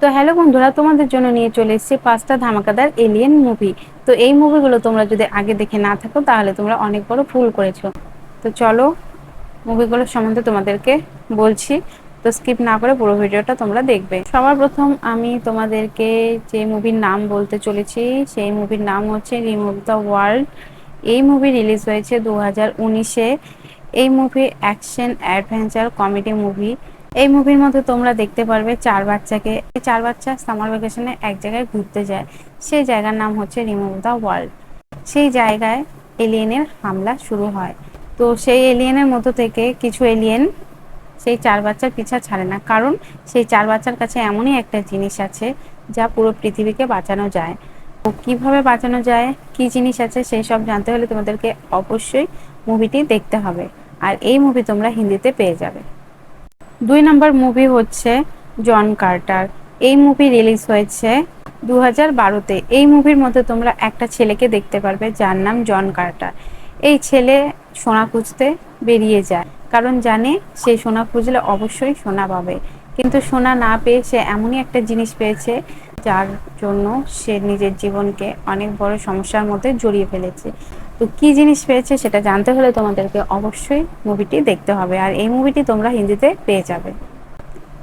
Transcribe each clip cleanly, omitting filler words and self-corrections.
তো হ্যালো বন্ধুরা, তোমাদের জন্য নিয়ে চলে এসেছি 5টা ধামাকাদার এলিয়েন মুভি। তো এই মুভিগুলো তোমরা যদি আগে দেখে না থাকো তাহলে তোমরা অনেক বড় ভুল করেছো। তো চলো মুভিগুলোর সম্বন্ধে তোমাদেরকে বলছি। তো স্কিপ না করে পুরো ভিডিওটা তোমরা দেখবে। সবার প্রথম আমি তোমাদেরকে যে মুভির নাম বলতে চলেছি সেই মুভির নাম হচ্ছে রিমুভ দ্য ওয়ার্ল্ড। এই মুভি রিলিজ হয়েছে 2019-এ। এই movie action adventure comedy movie. এই মুভির মধ্যে তোমরা দেখতে পারবে চার বাচ্চাকে। এই চার বাচ্চা সামার ভ্যাকেশনে এক জায়গায় ঘুরতে যায়। সেই জায়গার নাম হচ্ছে রিমুভ দ্য ওয়ার্ল্ড। সেই জায়গায় এলিয়েনের হামলা শুরু হয়। তো সেই এলিয়েনের মধ্য থেকে কিছু এলিয়েন সেই চার বাচ্চার পিছা ছাড়ে না, কারণ সেই চার বাচ্চার কাছে এমনই একটা জিনিস আছে যা পুরো পৃথিবীকে বাঁচানো যায়। তো কিভাবে বাঁচানো যায়, কি জিনিস আছে, সেই সব জানতে হলে তোমাদেরকে অবশ্যই মুভিটি দেখতে হবে। আর এই মুভি তোমরা হিন্দিতে পেয়ে যাবে। 2 নম্বর মুভি হচ্ছে জন কার্টার। এই মুভি রিলিজ হয়েছে 2012-তে। এই মুভির মধ্যে তোমরা একটা ছেলেকে দেখতে পারবে যার নাম জন কার্টার। এই ছেলে সোনা খুঁজতে বেরিয়ে যায়, কারণ জানে সে সোনা খুঁজলে অবশ্যই সোনা পাবে। কিন্তু সোনা না পেয়ে সে এমনই একটা জিনিস পেয়েছে যার জন্য সে নিজের জীবনকে অনেক বড় সমস্যার মধ্যে জড়িয়ে ফেলেছে। তো কি জিনিস পেয়েছে সেটা জানতে হলে তোমাদেরকে অবশ্যই মুভিটি দেখতে হবে। আর এই মুভিটি তোমরা হিন্দিতে পেয়ে যাবে।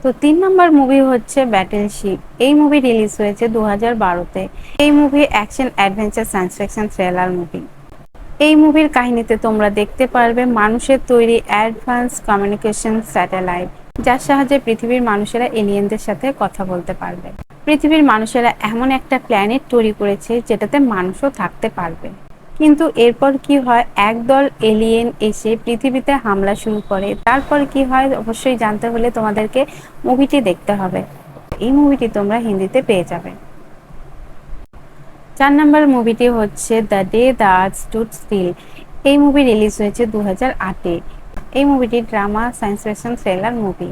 তো 3 নম্বর মুভি হচ্ছে ব্যাটেলশিপ। এই মুভি রিলিজ হয়েছে 2012-তে। এই movie action adventure science fiction thriller movie. এই মুভির কাহিনীতে তোমরা দেখতে পারবে মানুষের তৈরি অ্যাডভান্স কমিউনিকেশন স্যাটেলাইট, যার সাহায্যে পৃথিবীর মানুষেরা এলিয়েনদের সাথে কথা বলতে পারবে। পৃথিবীর মানুষেরা এমন একটা প্ল্যানেট তৈরি করেছে যেটাতে মানুষও থাকতে পারবে। কিন্তু এরপর কি হয়, একদল এলিয়েন এসে পৃথিবীতে হামলা শুরু করে। তারপর কি হয় অবশ্যই জানতে হলে তোমাদেরকে মুভিটি দেখতে হবে। এই মুভিটি তোমরা হিন্দিতে পেয়ে যাবে। 4 নম্বর মুভিটি হচ্ছে the day the earth stood still. এই মুভি রিলিজ হয়েছে 2008-এ। এই মুভিটি drama science fiction thriller movie.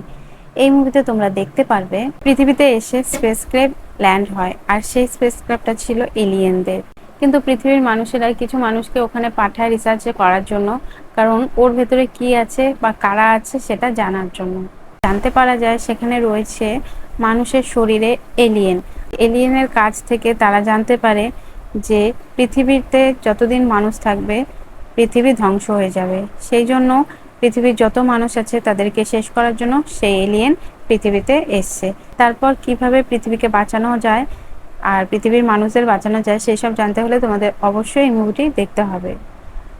এই মুভিতে তোমরা দেখতে পারবে পৃথিবীতে এসে স্পেসক্রাফট ল্যান্ড হয়, আর সেই স্পেসক্রাফটটা ছিল এলিয়েনদের। কিন্তু পৃথিবীর মানুষেরা কিছু মানুষকে ওখানে পাঠায় রিসার্চ করার জন্য, কারণ ওর ভেতরে কি আছে বা কারা আছে সেটা জানার জন্য। জানতে পারা যায় সেখানে রয়েছে মানুষের শরীরে এলিয়েন। এলিয়েনের কাছ থেকে তারা জানতে পারে যে পৃথিবীতে যতদিন মানুষ থাকবে পৃথিবী ধ্বংস হয়ে যাবে। সেই জন্য পৃথিবীর যত মানুষ আছে তাদেরকে শেষ করার জন্য সেই এলিয়েন পৃথিবীতে এসছে। তারপর কিভাবে পৃথিবীকে বাঁচানো যায় আর পৃথিবীর মানুষদের বাঁচানো যায় সেই সব জানতে হলে তোমাদের অবশ্যই এই মুভিটি দেখতে হবে।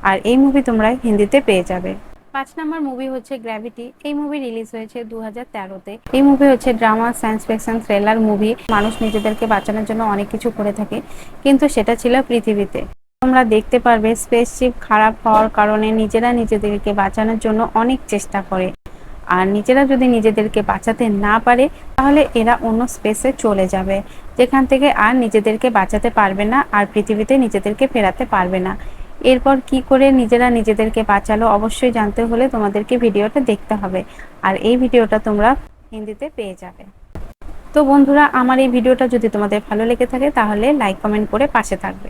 আর এই মুভি তোমরা হিন্দিতে পেয়ে যাবে। 5 নম্বর মুভি হচ্ছে গ্র্যাভিটি। এই মুভি রিলিজ হয়েছে 2013-তে। এই মুভি হচ্ছে drama science fiction thriller movie. মানুষ নিজেদেরকে বাঁচানোর জন্য অনেক কিছু করে থাকে, কিন্তু সেটা ছিল পৃথিবীতে। তোমরা দেখতে পারবে স্পেসশিপ খারাপ হওয়ার কারণে নিজেরা নিজেদেরকে বাঁচানোর জন্য অনেক চেষ্টা করে। আর নিজেরা যদি নিজেদেরকে বাঁচাতে না পারে তাহলে এরা অন্য স্পেসে চলে যাবে, যেখান থেকে আর নিজেদেরকে বাঁচাতে পারবে না আর পৃথিবীতে নিজেদেরকে ফেরাতে পারবে না। এরপর কি করে নিজেরা নিজেদেরকে বাঁচালো অবশ্যই জানতে হলে তোমাদেরকে ভিডিওটা দেখতে হবে। আর এই ভিডিওটা তোমরা হিন্দিতে পেয়ে যাবে। তো বন্ধুরা, আমার এই ভিডিওটা যদি তোমাদের ভালো লেগে থাকে তাহলে লাইক কমেন্ট করে পাশে থাকবে।